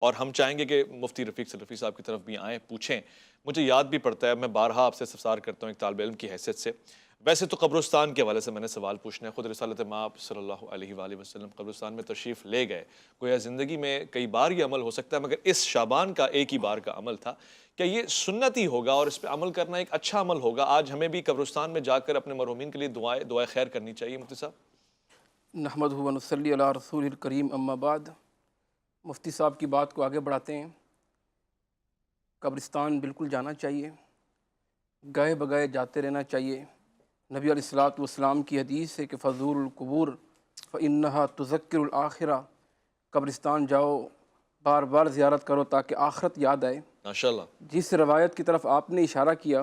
اور ہم چاہیں گے کہ مفتی رفیق سلفی صاحب کی طرف بھی آئیں، پوچھیں. مجھے یاد بھی پڑتا ہے، میں بارہا آپ سے استفسار کرتا ہوں ایک طالب علم کی حیثیت سے. ویسے تو قبرستان کے حوالے سے میں نے سوال پوچھنا ہے. خود رسالت مآب صلی اللہ علیہ وآلہ وسلم قبرستان میں تشریف لے گئے. گویا زندگی میں کئی بار یہ عمل ہو سکتا ہے، مگر اس شعبان کا ایک ہی بار کا عمل تھا. کیا یہ سنتی ہوگا اور اس پہ عمل کرنا ایک اچھا عمل ہوگا؟ آج ہمیں بھی قبرستان میں جا کر اپنے مرحومین کے لیے دعائے خیر کرنی چاہیے مفتی صاحب. نحمدہ و نصلی علی رسول الکریم، اما بعد. مفتی صاحب کی بات کو آگے بڑھاتے ہیں. قبرستان بالکل جانا چاہیے، گئے بگئے جاتے رہنا چاہیے. نبی علیہ الصلوۃ والسلام کی حدیث ہے کہ فزور القبور فإنہا تذکر الآخرہ. قبرستان جاؤ، بار بار زیارت کرو تاکہ آخرت یاد آئے. ماشاءاللہ. جس روایت کی طرف آپ نے اشارہ کیا،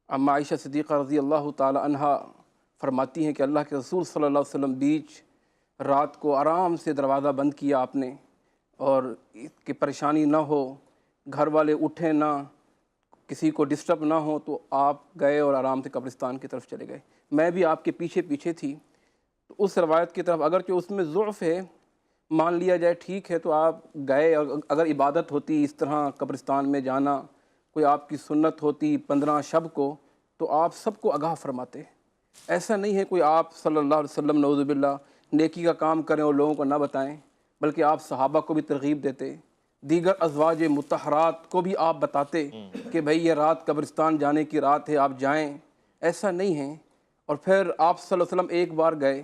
اما عائشہ صدیقہ رضی اللہ تعالی عنہا فرماتی ہیں کہ اللہ کے رسول صلی اللہ علیہ وسلم بیچ رات کو آرام سے دروازہ بند کیا آپ نے، اور کہ پریشانی نہ ہو، گھر والے اٹھیں نہ، کسی کو ڈسٹرب نہ ہو، تو آپ گئے اور آرام سے قبرستان کی طرف چلے گئے. میں بھی آپ کے پیچھے پیچھے تھی. تو اس روایت کی طرف اگرچہ اس میں ضعف ہے، مان لیا جائے ٹھیک ہے، تو آپ گئے. اگر عبادت ہوتی اس طرح قبرستان میں جانا، کوئی آپ کی سنت ہوتی 15 شب کو، تو آپ سب کو آگاہ فرماتے. ایسا نہیں ہے کوئی آپ صلی اللہ علیہ وسلم نعوذ باللہ نیکی کا کام کریں اور لوگوں کو نہ بتائیں، بلکہ آپ صحابہ کو بھی ترغیب دیتے، دیگر ازواج مطہرات کو بھی آپ بتاتے کہ بھئی یہ رات قبرستان جانے کی رات ہے، آپ جائیں. ایسا نہیں ہے. اور پھر آپ صلی اللہ علیہ وسلم ایک بار گئے،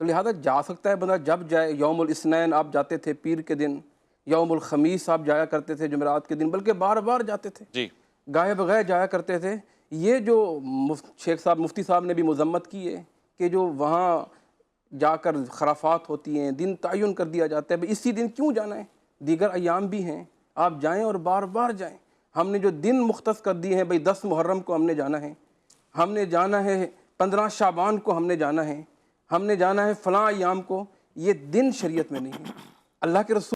تو لہذا جا سکتا ہے بندہ جب جائے. یوم الاثنین آپ جاتے تھے، پیر کے دن. یوم الخمیس آپ جایا کرتے تھے، جمعرات کے دن، بلکہ بار بار جاتے تھے، جی. گائے بغیر جایا کرتے تھے. یہ جو شیخ صاحب مفتی صاحب نے بھی مذمت کی ہے کہ جو وہاں جا کر خرافات ہوتی ہیں، دن تعین کر دیا جاتا ہے، اسی دن کیوں جانا ہے؟ دیگر ایام بھی ہیں، آپ جائیں اور بار بار جائیں. ہم نے جو دن مختص کر دیے ہیں، بھئی 10 محرم کو ہم نے جانا ہے، ہم نے جانا ہے 15 شعبان کو ہم نے جانا ہے، ہم نے جانا ہے فلاں ایام کو، یہ دن شریعت میں نہیں ہے. اللہ کے رسول